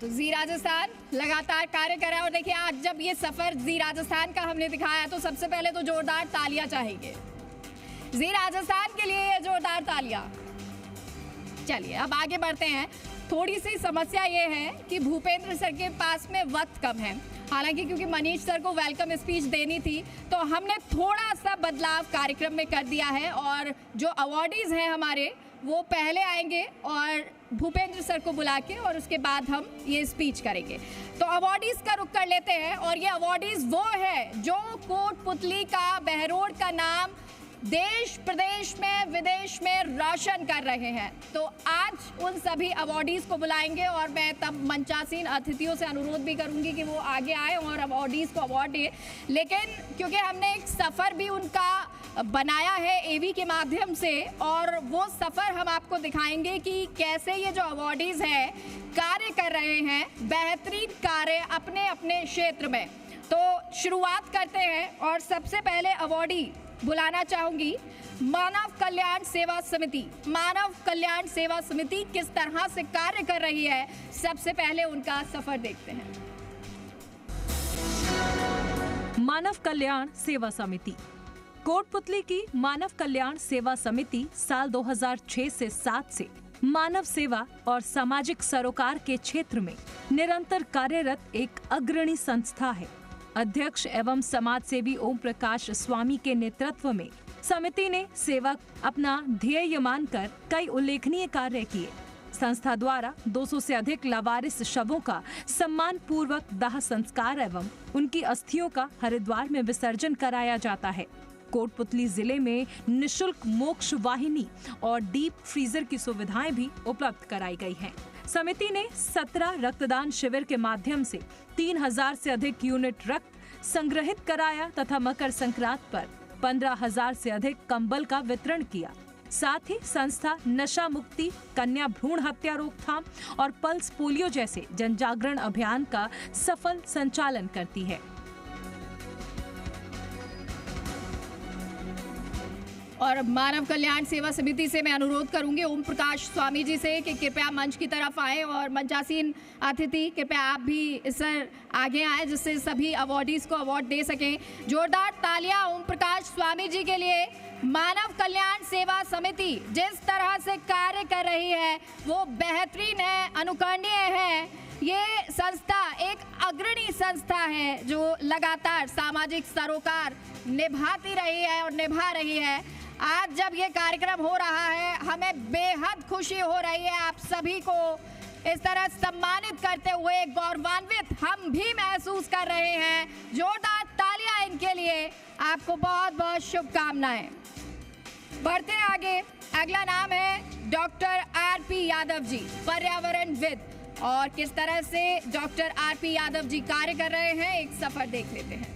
तो जी राजस्थान लगातार कार्य कर रहा है और देखिए आज जब ये सफर जी राजस्थान का हमने दिखाया तो सबसे पहले तो जोरदार तालियां चाहिए जी राजस्थान के लिए, ये जोरदार तालियां। चलिए अब आगे बढ़ते हैं। थोड़ी सी समस्या ये है कि भूपेंद्र सर के पास में वक्त कम है, हालांकि क्योंकि मनीष सर को वेलकम स्पीच देनी थी तो हमने थोड़ा सा बदलाव कार्यक्रम में कर दिया है और जो अवॉर्डीज हैं हमारे वो पहले आएंगे और भूपेंद्र सर को बुला के और उसके बाद हम ये स्पीच करेंगे। तो अवॉर्डीज का रुख कर लेते हैं और ये अवॉर्डीज वो है जो कोटपुतली का, बहरोड का नाम देश प्रदेश में विदेश में रोशन कर रहे हैं। तो आज उन सभी अवॉर्डीज को बुलाएंगे और मैं तब मंचासीन अतिथियों से अनुरोध भी करूंगी कि वो आगे आए और अवॉर्डीज को अवार्ड दें। लेकिन क्योंकि हमने एक सफ़र भी उनका बनाया है एवी के माध्यम से और वो सफ़र हम आपको दिखाएंगे कि कैसे ये जो अवॉर्डीज हैं कार्य कर रहे हैं, बेहतरीन कार्य अपने अपने क्षेत्र में। तो शुरुआत करते हैं और सबसे पहले अवॉर्डी बुलाना चाहूंगी मानव कल्याण सेवा समिति। मानव कल्याण सेवा समिति किस तरह से कार्य कर रही है, सबसे पहले उनका सफर देखते हैं। मानव कल्याण सेवा समिति कोटपुतली की मानव कल्याण सेवा समिति साल 2006 से 7 से मानव सेवा और सामाजिक सरोकार के क्षेत्र में निरंतर कार्यरत एक अग्रणी संस्था है। अध्यक्ष एवं समाज सेवी ओम प्रकाश स्वामी के नेतृत्व में समिति ने सेवा अपना ध्येय मानकर कई उल्लेखनीय कार्य किए। संस्था द्वारा 200 से अधिक लावारिस शवों का सम्मान पूर्वक दाह संस्कार एवं उनकी अस्थियों का हरिद्वार में विसर्जन कराया जाता है। कोटपुतली जिले में निशुल्क मोक्ष वाहिनी और डीप फ्रीजर की सुविधाएं भी उपलब्ध कराई गई हैं। समिति ने 17 रक्तदान शिविर के माध्यम से 3000 से अधिक यूनिट रक्त संग्रहित कराया तथा मकर संक्रांत पर 15,000 से अधिक कंबल का वितरण किया। साथ ही संस्था नशा मुक्ति, कन्या भ्रूण हत्या रोकथाम और पल्स पोलियो जैसे जन जागरण अभियान का सफल संचालन करती है। और मानव कल्याण सेवा समिति से मैं अनुरोध करूंगी ओम प्रकाश स्वामी जी से कि कृपया मंच की तरफ आए और मंचासीन अतिथि कृपया आप भी सर आगे आए जिससे सभी अवॉर्डीज को अवार्ड दे सकें। जोरदार तालियां ओम प्रकाश स्वामी जी के लिए। मानव कल्याण सेवा समिति जिस तरह से कार्य कर रही है वो बेहतरीन है, अनुकरणीय है। ये संस्था एक अग्रणी संस्था है जो लगातार सामाजिक सरोकार निभाती रही है और निभा रही है। आज जब ये कार्यक्रम हो रहा है हमें बेहद खुशी हो रही है आप सभी को इस तरह सम्मानित करते हुए गौरवान्वित हम भी महसूस कर रहे हैं। जोरदार तालियां इनके लिए। आपको बहुत बहुत शुभकामनाएं। बढ़ते हैं आगे। अगला नाम है डॉक्टर आरपी यादव जी, पर्यावरणविद। और किस तरह से डॉक्टर आरपी यादव जी कार्य कर रहे हैं एक सफर देख लेते हैं।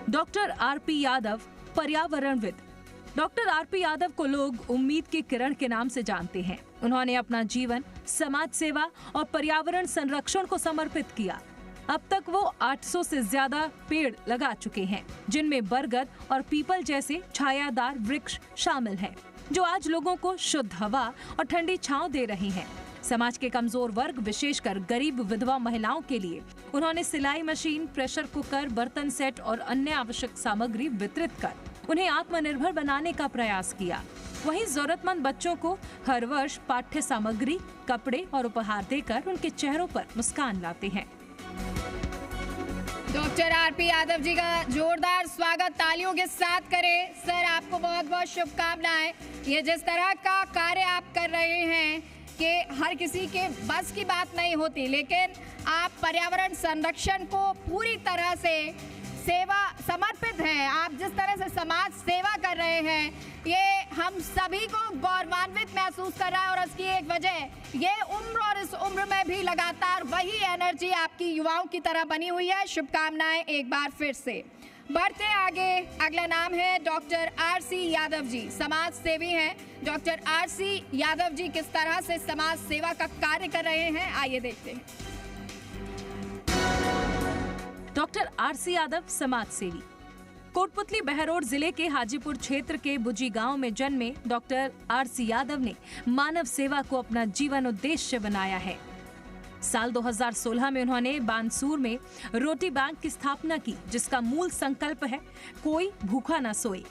डॉक्टर आरपी यादव, पर्यावरणविद। डॉक्टर आरपी यादव को लोग उम्मीद की किरण के नाम से जानते हैं। उन्होंने अपना जीवन समाज सेवा और पर्यावरण संरक्षण को समर्पित किया। अब तक वो 800 से ज्यादा पेड़ लगा चुके हैं, जिनमें बरगद और पीपल जैसे छायादार वृक्ष शामिल हैं, जो आज लोगों को शुद्ध हवा और ठंडी छांव दे रही हैं। समाज के कमजोर वर्ग, विशेषकर गरीब विधवा महिलाओं के लिए उन्होंने सिलाई मशीन, प्रेशर कुकर, बर्तन सेट और अन्य आवश्यक सामग्री वितरित कर उन्हें आत्मनिर्भर बनाने का प्रयास किया। वहीं जरूरतमंद बच्चों को हर वर्ष पाठ्य सामग्री, कपड़े और उपहार देकर उनके चेहरों पर मुस्कान लाते हैं। डॉक्टर आरपी यादव जी का जोरदार स्वागत तालियों के साथ करें। सर आपको बहुत बहुत शुभकामनाएं। ये जिस तरह का कार्य आप कर रहे हैं कि हर किसी के बस की बात नहीं होती, लेकिन आप पर्यावरण संरक्षण को पूरी तरह से सेवा समर्पित हैं। आप जिस तरह से समाज सेवा कर रहे हैं ये हम सभी को गौरवान्वित महसूस कर रहा है और इसकी एक वजह ये उम्र और इस उम्र में भी लगातार वही एनर्जी आपकी युवाओं की तरह बनी हुई है। शुभकामनाएं एक बार फिर से। बढ़ते आगे। अगला नाम है डॉक्टर आरसी यादव जी, समाज सेवी हैं। डॉक्टर आरसी यादव जी किस तरह से समाज सेवा का कार्य कर रहे हैं आइए देखते हैं। डॉक्टर आरसी यादव समाज सेवी। कोटपुतली बहरोड जिले के हाजीपुर क्षेत्र के बुजी गांव में जन्मे डॉक्टर आरसी यादव ने मानव सेवा को अपना जीवन उद्देश्य बनाया है। साल 2016 में उन्होंने बानसूर में रोटी बैंक की स्थापना की, जिसका मूल संकल्प है कोई भूखा न सोए।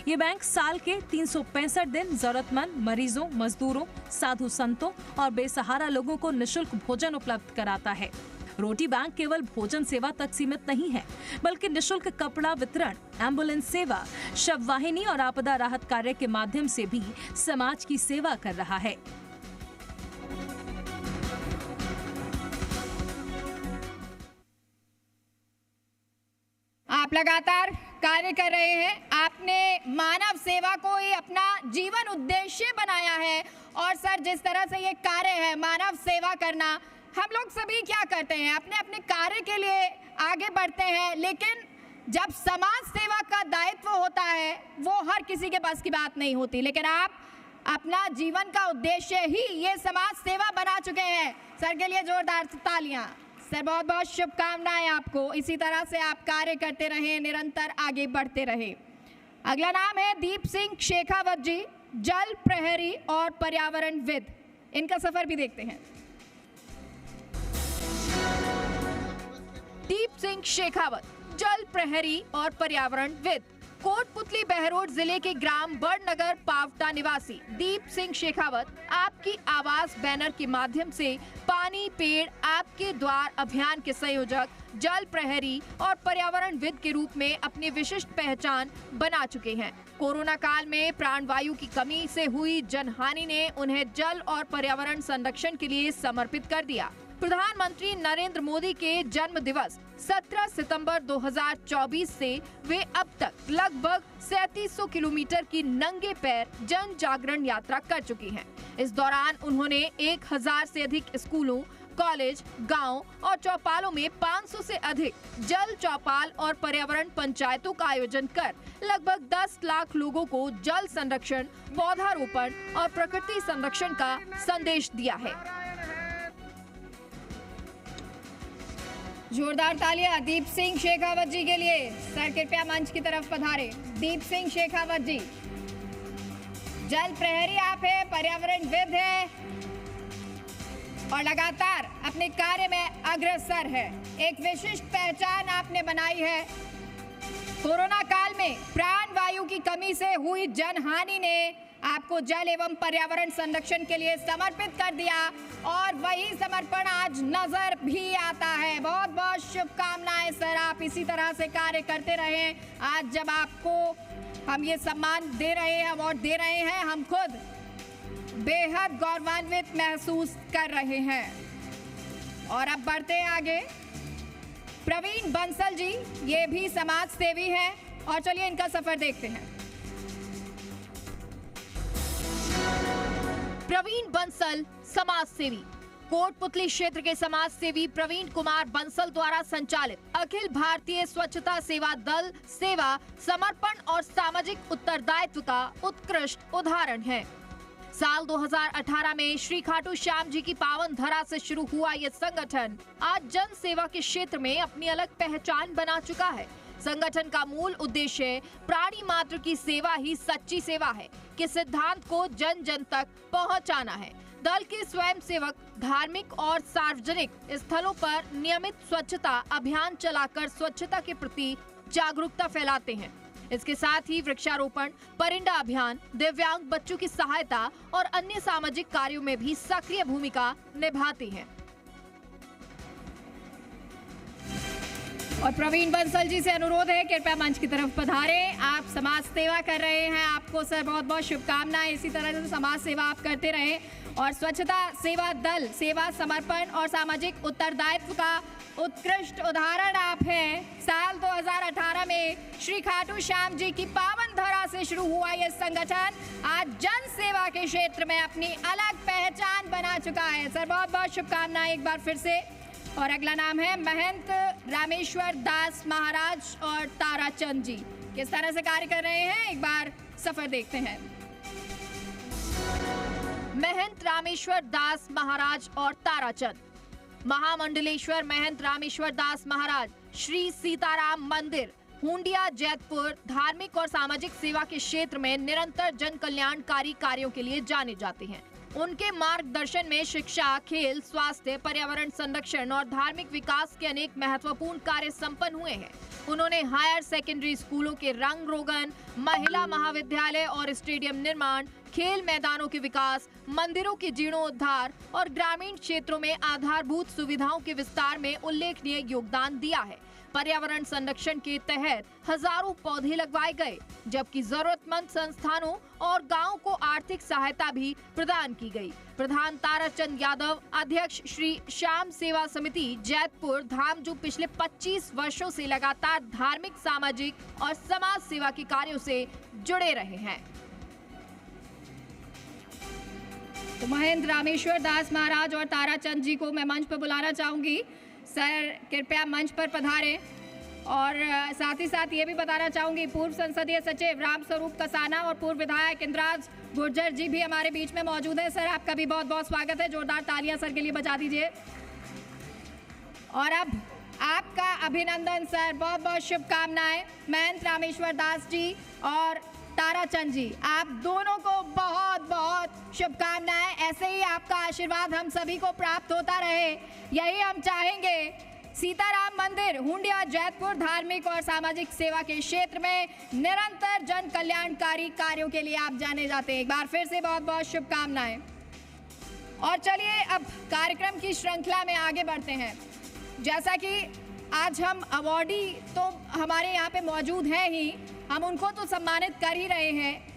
ये बैंक साल के 365 दिन जरूरतमंद मरीजों, मजदूरों, साधु संतों और बेसहारा लोगों को निशुल्क भोजन उपलब्ध कराता है। रोटी बैंक केवल भोजन सेवा तक सीमित नहीं है, बल्कि निशुल्क कपड़ा वितरण, एम्बुलेंस सेवा, शव वाहिनी और आपदा राहत कार्य के माध्यम से भी समाज की सेवा कर रहा है। आप लगातार कार्य कर रहे हैं, आपने मानव सेवा को ही अपना जीवन उद्देश्य बनाया है। और सर, जिस तरह से ये कार्य है मानव सेवा करना, हम लोग सभी क्या करते हैं, अपने अपने कार्य के लिए आगे बढ़ते हैं, लेकिन जब समाज सेवा का दायित्व होता है वो हर किसी के पास की बात नहीं होती। लेकिन आप अपना जीवन का उद्देश्य ही ये समाज सेवा बना चुके हैं। सर के लिए जोरदार तालियां। सर, बहुत बहुत शुभकामनाएं आपको। इसी तरह से आप कार्य करते रहें, निरंतर आगे बढ़ते रहें। अगला नाम है दीप सिंह शेखावत जी, जल प्रहरी और पर्यावरणविद। इनका सफर भी देखते हैं। दीप सिंह शेखावत, जल प्रहरी और पर्यावरणविद। कोटपुतली बहरोड जिले के ग्राम बड़नगर पावटा निवासी दीप सिंह शेखावत आपकी आवाज बैनर के माध्यम से पानी पेड़ आपके द्वार अभियान के संयोजक, जल प्रहरी और पर्यावरणविद के रूप में अपनी विशिष्ट पहचान बना चुके हैं। कोरोना काल में प्राणवायु की कमी से हुई जनहानि ने उन्हें जल और पर्यावरण संरक्षण के लिए समर्पित कर दिया। प्रधानमंत्री नरेंद्र मोदी के जन्म दिवस 17 सितंबर 2024 से वे अब तक लगभग 3700 किलोमीटर की नंगे पैर जन जागरण यात्रा कर चुकी हैं। इस दौरान उन्होंने 1000 से अधिक स्कूलों, कॉलेज, गांव और चौपालों में 500 से अधिक जल चौपाल और पर्यावरण पंचायतों का आयोजन कर लगभग 10 लाख लोगों को जल संरक्षण, पौधारोपण और प्रकृति संरक्षण का संदेश दिया है। जोरदार तालियां दीप सिंह शेखावत जी के लिए। सर, कृपया मंच की तरफ पधारे। दीप सिंह शेखावत जी, जल प्रहरी आप है, पर्यावरणविद है और लगातार अपने कार्य में अग्रसर है। एक विशिष्ट पहचान आपने बनाई है। कोरोना काल में प्राणवायु की कमी से हुई जनहानि ने आपको जल एवं पर्यावरण संरक्षण के लिए समर्पित कर दिया और वही समर्पण आज नजर भी आता है। बहुत बहुत शुभकामनाएं सर, आप इसी तरह से कार्य करते रहें। आज जब आपको हम ये सम्मान दे रहे हैं, अवार्ड दे रहे हैं, हम खुद बेहद गौरवान्वित महसूस कर रहे हैं। और अब बढ़ते हैं आगे। प्रवीण बंसल जी, ये भी समाज सेवी हैं और चलिए इनका सफर देखते हैं। प्रवीण बंसल, समाज सेवी। कोटपुतली क्षेत्र के समाज सेवी प्रवीण कुमार बंसल द्वारा संचालित अखिल भारतीय स्वच्छता सेवा दल सेवा, समर्पण और सामाजिक उत्तरदायित्व का उत्कृष्ट उदाहरण है। साल 2018 में श्री खाटू श्याम जी की पावन धरा से शुरू हुआ ये संगठन आज जन सेवा के क्षेत्र में अपनी अलग पहचान बना चुका है। संगठन का मूल उद्देश्य प्राणी मात्र की सेवा ही सच्ची सेवा है के सिद्धांत को जन जन तक पहुंचाना है। दल के स्वयं सेवक धार्मिक और सार्वजनिक स्थलों पर नियमित स्वच्छता अभियान चलाकर स्वच्छता के प्रति जागरूकता फैलाते हैं। इसके साथ ही वृक्षारोपण, परिंदा अभियान, दिव्यांग बच्चों की सहायता और अन्य सामाजिक कार्यों में भी सक्रिय भूमिका निभाते हैं। और प्रवीण बंसल जी से अनुरोध है कृपया मंच की तरफ पधारें। आप समाज सेवा कर रहे हैं, आपको सर बहुत बहुत शुभकामनाएं। इसी तरह से समाज सेवा आप करते रहें और स्वच्छता सेवा दल सेवा, समर्पण और सामाजिक उत्तरदायित्व का उत्कृष्ट उदाहरण आप हैं। साल 2018 में श्री खाटू श्याम जी की पावन धरा से शुरू हुआ यह संगठन आज जन सेवा के क्षेत्र में अपनी अलग पहचान बना चुका है। सर बहुत बहुत शुभकामनाएं एक बार फिर से। और अगला नाम है महंत रामेश्वर दास महाराज और ताराचंद जी। किस तरह से कार्य कर रहे हैं एक बार सफर देखते हैं। महंत रामेश्वर दास महाराज और ताराचंद। महामंडलेश्वर महंत रामेश्वर दास महाराज श्री सीताराम मंदिर हूंडिया जैतपुर धार्मिक और सामाजिक सेवा के क्षेत्र में निरंतर जन कल्याणकारी कार्यों के लिए जाने जाते हैं। उनके मार्गदर्शन में शिक्षा, खेल, स्वास्थ्य, पर्यावरण संरक्षण और धार्मिक विकास के अनेक महत्वपूर्ण कार्य संपन्न हुए हैं। उन्होंने हायर सेकेंडरी स्कूलों के रंग रोगन, महिला महाविद्यालय और स्टेडियम निर्माण, खेल मैदानों के विकास, मंदिरों के जीर्णोद्धार और ग्रामीण क्षेत्रों में आधारभूत सुविधाओं के विस्तार में उल्लेखनीय योगदान दिया है। पर्यावरण संरक्षण के तहत हजारों पौधे लगवाए गए, जबकि जरूरतमंद संस्थानों और गांवों को आर्थिक सहायता भी प्रदान की गई। प्रधान ताराचंद यादव, अध्यक्ष श्री श्याम सेवा समिति जैतपुर धाम, जो पिछले 25 वर्षों से लगातार धार्मिक, सामाजिक और समाज सेवा के कार्यों से जुड़े रहे हैं। तो महेंद्र रामेश्वर दास महाराज और ताराचंद जी को मैं मंच पर बुलाना चाहूंगी। सर कृपया मंच पर पधारें। और साथ ही साथ ये भी बताना चाहूंगी, पूर्व संसदीय सचिव रामस्वरूप कसाना और पूर्व विधायक इंद्राज गुर्जर जी भी हमारे बीच में मौजूद है। सर आपका भी बहुत बहुत स्वागत है। जोरदार तालियां सर के लिए बजा दीजिए। और अब आपका अभिनंदन सर, बहुत बहुत शुभकामनाएं। महेंद्र रामेश्वर दास जी और ताराचंद जी, आप दोनों को बहुत बहुत शुभकामनाएं। ऐसे ही आपका आशीर्वाद हम सभी को प्राप्त होता रहे, यही हम चाहेंगे। सीताराम मंदिर हूंडिया जैतपुर धार्मिक और सामाजिक सेवा के क्षेत्र में निरंतर जन कल्याणकारी कार्यों के लिए आप जाने जाते हैं। एक बार फिर से बहुत बहुत शुभकामनाएं। और चलिए अब कार्यक्रम की श्रृंखला में आगे बढ़ते हैं। जैसा कि आज हम अवॉर्डी तो हमारे यहाँ पे मौजूद हैं ही, हम उनको तो सम्मानित कर ही रहे हैं,